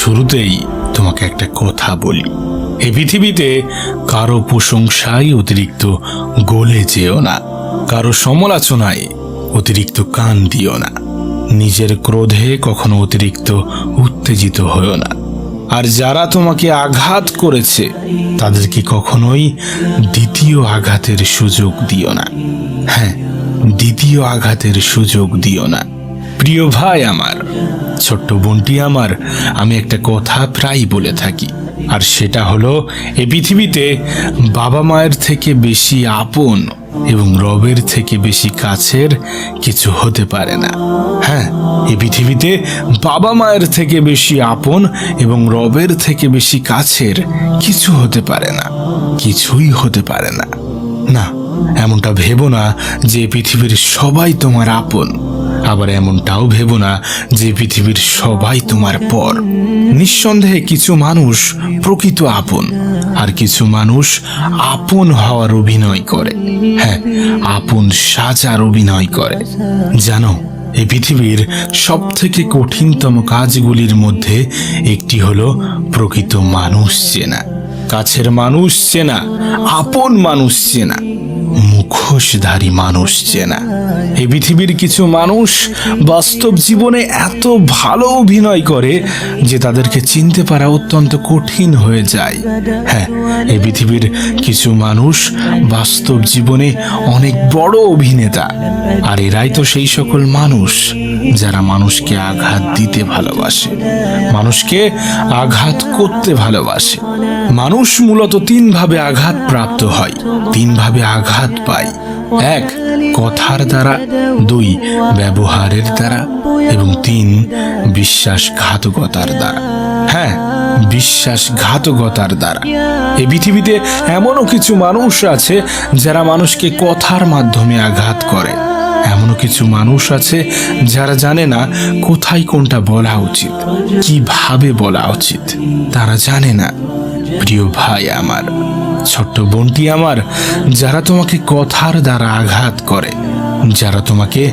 শুরুতেই তোমাকে একটা কথা বলি, এই পৃথিবীতে কারো প্রশংসায় অতিরিক্ত গলে যেও না, কারো সমালোচনায় অতিরিক্ত কান দিও না, নিজের ক্রোধে কখনো অতিরিক্ত উত্তেজিত হও না। আর যারা তোমাকে আঘাত করেছে তাদেরকে কখনোই দ্বিতীয় আঘাতের সুযোগ দিও না। হ্যাঁ, দ্বিতীয় আঘাতের সুযোগ দিও না। প্রিয় ভাই আমার, ছোট্ট বোনটি আমার, আমি একটা কথা প্রায় বলে থাকি, আর সেটা হলো এই পৃথিবীতে বাবা মায়ের থেকে বেশি আপন এবং রবের থেকে বেশি কাছের কিছু হতে পারে না। হ্যাঁ, এই পৃথিবীতে বাবা মায়ের থেকে বেশি আপন এবং রবের থেকে বেশি কাছের কিছু হতে পারে না, কিছুই হতে পারে না। না, এমনটা ভেবো না যে পৃথিবীর সবাই তোমার আপন, আবার এমনটাও ভেবো না যে পৃথিবীর সবাই তোমার পর। নিঃসন্দেহে কিছু মানুষ প্রকৃত আপন, আর কিছু মানুষ আপন হওয়ার অভিনয় করে। হ্যাঁ, আপন সাজার অভিনয় করে। জানো, এই পৃথিবীর সব থেকে কঠিনতম কাজগুলির মধ্যে একটি হলো প্রকৃত মানুষ চেনা, কাছের মানুষ চেনা, আপন মানুষ চেনা, মুখোশধারী মানুষ চেনা। এই পৃথিবীর কিছু মানুষ বাস্তব জীবনে এত ভালো অভিনয় করে যে তাদেরকে চিনতে পারা অত্যন্ত কঠিন হয়ে যায়। হ্যাঁ, এই পৃথিবীর কিছু মানুষ বাস্তব জীবনে অনেক বড় অভিনেতা, আর এরাই তো সেই সকল মানুষ যারা মানুষকে আঘাত দিতে ভালোবাসে, মানুষকে আঘাত করতে ভালোবাসে। মানুষ মূলত তিনভাবে আঘাত প্রাপ্ত হয়, তিনভাবে আঘাত পায়। এক, কথার দ্বারা, দুই, ব্যবহারের দ্বারা, এবং তিন, বিশ্বাসঘাতকতার দ্বারা। হ্যাঁ, বিশ্বাসঘাতকতার দ্বারা। এই পৃথিবীতে এমনও কিছু মানুষ আছে যারা মানুষকে কথার মাধ্যমে আঘাত করে। এমনও কিছু মানুষ আছে যারা জানে না কোথায় কোনটা বলা উচিত, কিভাবে বলা উচিত, তারা জানে না। প্রিয় ভাই আমার, ছোট্ট বোনটি আমার, যারা তোমাকে কথার দ্বারা আঘাত করে, যারা তোমাকে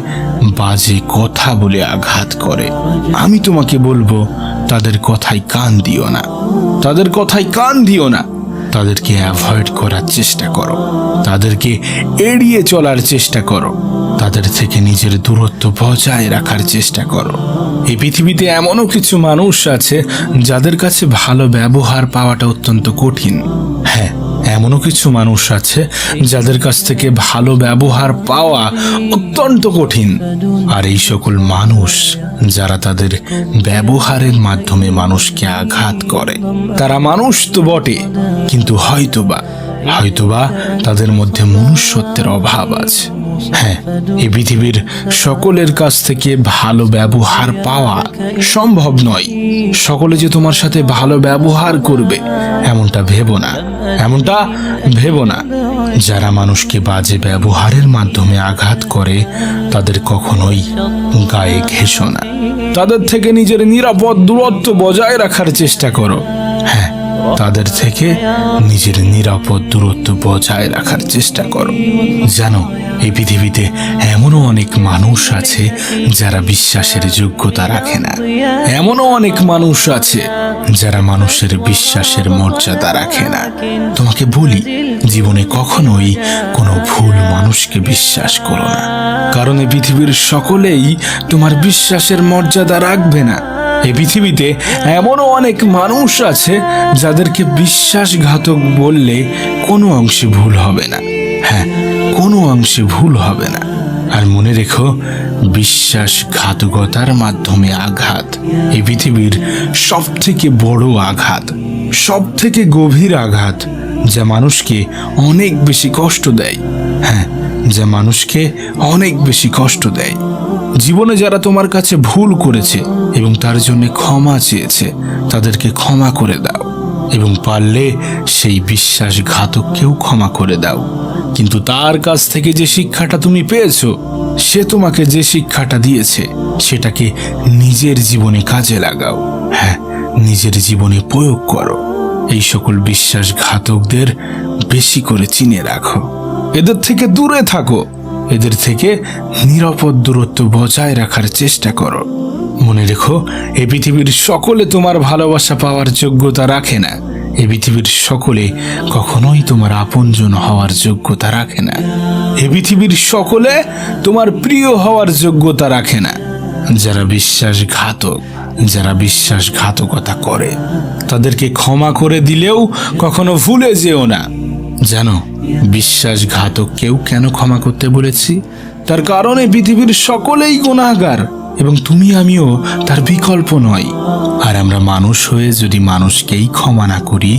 বাজে কথা বলে আঘাত করে, আমি তোমাকে বলবো তাদের কথায় কান দিও না, তাদের কথায় কান দিও না। তাদেরকে অ্যাভয়েড করার চেষ্টা করো, তাদেরকে এড়িয়ে চলার চেষ্টা করো, তাদের থেকে নিজের দূরত্ব বজায় রাখার চেষ্টা করো। এই পৃথিবীতে এমনও কিছু মানুষ আছে যাদের কাছে ভালো ব্যবহার পাওয়াটা অত্যন্ত কঠিন। হ্যাঁ, এমনও কিছু মানুষ আছে যাদের কাছ থেকে ভালো ব্যবহার পাওয়া অত্যন্ত কঠিন। আর এই সকল মানুষ যারা তাদের ব্যবহারের মাধ্যমে মানুষকে আঘাত করে, তারা মানুষ তো বটে, কিন্তু হয়তোবা তাদের মধ্যে মনুষ্যত্বের অভাব আছে। হ্যাঁ, এই পৃথিবীর সকলের কাছ থেকে ভালো ব্যবহার পাওয়া সম্ভব নয়। সকলে যে তোমার সাথে ভালো ব্যবহার করবে এমনটা ভেবো না, এমনটা ভেবো না। যারা মানুষকে বাজে ব্যবহারের মাধ্যমে আঘাত করে তাদের কখনোই গায়ে ঘেঁষো না, তাদের থেকে নিজের নিরাপদ দূরত্ব বজায় রাখার চেষ্টা করো। হ্যাঁ, তাদের থেকে নিজের নিরাপদ দূরত্ব বজায় রাখার চেষ্টা করো। জানো, এই পৃথিবীতে এমনও অনেক মানুষ আছে যারা বিশ্বাসের যোগ্যতা রাখে না, এমনও অনেক মানুষ আছে যারা মানুষের বিশ্বাসের মর্যাদা রাখে না। তোমাকে বলি, জীবনে কখনোই কোনো ভুল মানুষকে বিশ্বাস করো না, কারণ এই পৃথিবীর সকলেই তোমার বিশ্বাসের মর্যাদা রাখবে না। এই পৃথিবীতে এমনও অনেক মানুষ আছে যাদেরকে বিশ্বাসঘাতক বললে কোনো অংশে ভুল হবে না। হ্যাঁ, কোনো অংশে ভুল হবে না। আর মনে রেখো, বিশ্বাসঘাতকতার মাধ্যমে আঘাত এই পৃথিবীর সব থেকে বড় আঘাত, সব থেকে গভীর আঘাত, যা মানুষকে অনেক বেশি কষ্ট দেয়। হ্যাঁ, যা মানুষকে অনেক বেশি কষ্ট দেয়। জীবনে যারা তোমার কাছে ভুল করেছে এবং তার জন্য ক্ষমা চেয়েছে, তাদেরকে ক্ষমা করে দাও, এবং পারলে সেই বিশ্বাসঘাতককেও ক্ষমা করে দাও। কিন্তু তার কাছ থেকে যে শিক্ষাটা তুমি পেয়েছো, সে তোমাকে যে শিক্ষাটা দিয়েছে সেটাকে নিজের জীবনে কাজে লাগাও। হ্যাঁ, নিজের জীবনে প্রয়োগ করো। এই সকল বিশ্বাসঘাতকদের বেশি করে চিনে রাখো, এদের থেকে দূরে থাকো, এদের থেকে নিরাপদ দূরত্ব বজায় রাখার চেষ্টা করো। মনে রেখো, এই পৃথিবীর সকলে তোমার ভালোবাসা পাওয়ার যোগ্যতা রাখে না। এই পৃথিবীর সকলে কখনোই তোমার আপনজন হওয়ার যোগ্যতা রাখে না। এই পৃথিবীর সকলে তোমার প্রিয় হওয়ার যোগ্যতা রাখে না। যারা বিশ্বাসঘাতক, যারা বিশ্বাসঘাতকতা করে, তাদেরকে ক্ষমা করে দিলেও কখনো ভুলে যেও না। জানো বিশ্বাসঘাতককেও কেন ক্ষমা করতে বলেছি? তার কারণে পৃথিবীর সকলেই গুনাহগার এবং তুমি আমিও তার বিকল্প নয়। আর আমরা মানুষ হয়ে যদি মানুষকেই ক্ষমা না করি,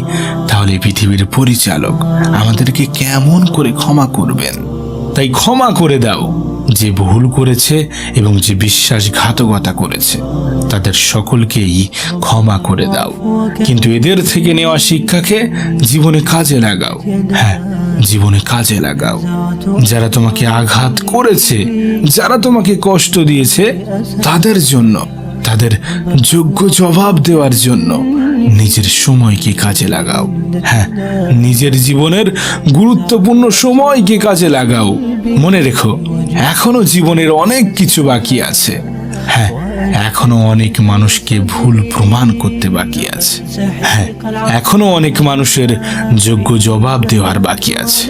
তাহলে পৃথিবীর পরিচালক আমাদেরকে কেমন করে ক্ষমা করবেন? তাই ক্ষমা করে দাও যে ভুল করেছে এবং যে বিশ্বাসঘাতকতা করেছে, তাদের সকলকেই ক্ষমা করে দাও। কিন্তু এদের থেকে নেওয়া শিক্ষাকে জীবনে কাজে লাগাও। হ্যাঁ, জীবনে কাজে লাগাও। যারা তোমাকে আঘাত করেছে, যারা তোমাকে কষ্ট দিয়েছে, তাদের জন্য, তাদের যোগ্য জবাব দেওয়ার জন্য নিজের সময়কে কাজে লাগাও। হ্যাঁ, নিজের জীবনের গুরুত্বপূর্ণ সময়কে কাজে লাগাও। মনে রেখো, এখনো জীবনের অনেক কিছু বাকি আছে। হ্যাঁ, এখনো অনেক মানুষকে ভুল প্রমাণ করতে বাকি আছে। হ্যাঁ, এখনো অনেক মানুষের যোগ্য জবাব দেওয়ার বাকি আছে।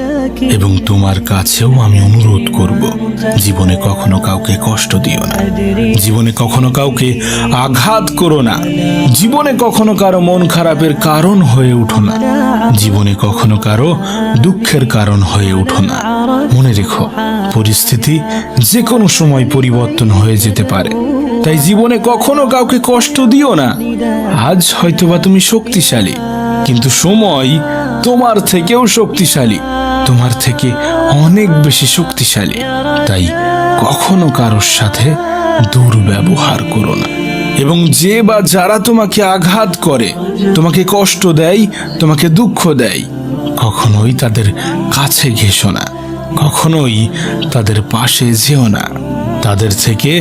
এবং তোমার কাছেও আমি অনুরোধ করব, জীবনে কখনো কাউকে কষ্ট দিও না, জীবনে কখনো কাউকে আঘাত করো না, জীবনে কখনো কারো মন খারাপের কারণ হয়ে উঠো না, জীবনে কখনো কারো দুঃখের কারণ হয়ে উঠো না। মনে রেখো, পরিস্থিতি যে কোনো সময় পরিবর্তন হয়ে যেতে পারে। তাই জীবনে কখনো কাউকে কষ্ট দিও না। আজ হয়তোবা তুমি শক্তিশালী, কিন্তু সময় তোমার থেকেও শক্তিশালী, তোমার থেকে অনেক বেশি শক্তিশালী। তাই কখনো কারোর সাথে দুর্ব্যবহার করো না। এবং যে বা যারা তোমাকে আঘাত করে, তোমাকে কষ্ট দেয়, তোমাকে দুঃখ দেয়, কখনোই তাদের কাছে ঘেঁষো না, কখনোই তাদের পাশে যেও না। তাদের থেকে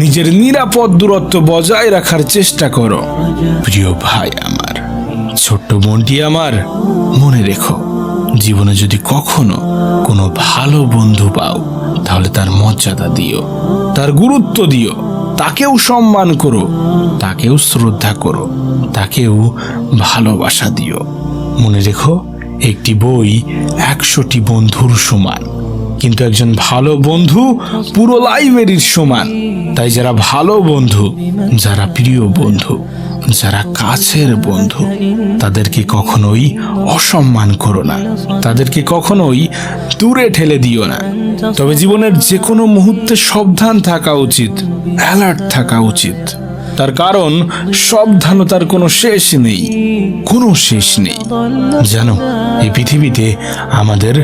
নিজের নিরাপদ দূরত্ব বজায় রাখার চেষ্টা করো। প্রিয় ভাই আমার, ছোট্ট বোনটি আমার, মনে রেখো, জীবনে যদি কখনো কোনো ভালো বন্ধু পাও, তাহলে তার মর্যাদা দিও, তার গুরুত্ব দিও, তাকেও সম্মান করো, তাকেও শ্রদ্ধা করো, তাকেও ভালোবাসা দিও। মনে রেখো, একটি বই 100টি বন্ধুর সমান, কিন্তু একজন ভালো বন্ধু পুরো লাইব্রেরির সমান। তাই যারা ভালো বন্ধু, যারা প্রিয় বন্ধু, যারা কাছের বন্ধু, তাদেরকে কখনোই অসম্মান করো না, তাদেরকে কখনোই দূরে ঠেলে দিও না। তবে জীবনের যে কোনো মুহূর্তে সাবধান থাকা উচিত, অ্যালার্ট থাকা উচিত। তার কারণ সাবধানতার কোনো শেষ নেই, কোনো শেষ নেই। জানো, এই পৃথিবীতে আমাদের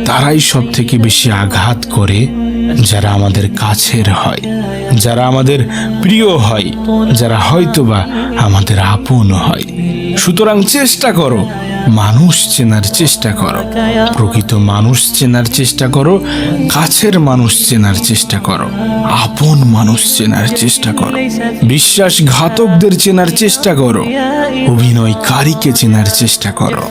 তারাই সব থেকে বেশি আঘাত করে যারা আমাদের কাছের হয়, যারা আমাদের প্রিয় হয়, যারা হয়তোবা আমাদের আপন হয়। সুতরাং চেষ্টা করো, মানুষ চেনার চেষ্টা করো, প্রকৃত মানুষ চেনার চেষ্টা করো, কাছের মানুষ চেনার চেষ্টা করো, আপন মানুষ চেনার চেষ্টা করো, বিশ্বাসঘাতকদের চেনার চেষ্টা করো, অভিনয়কারীকে চেনার চেষ্টা করো।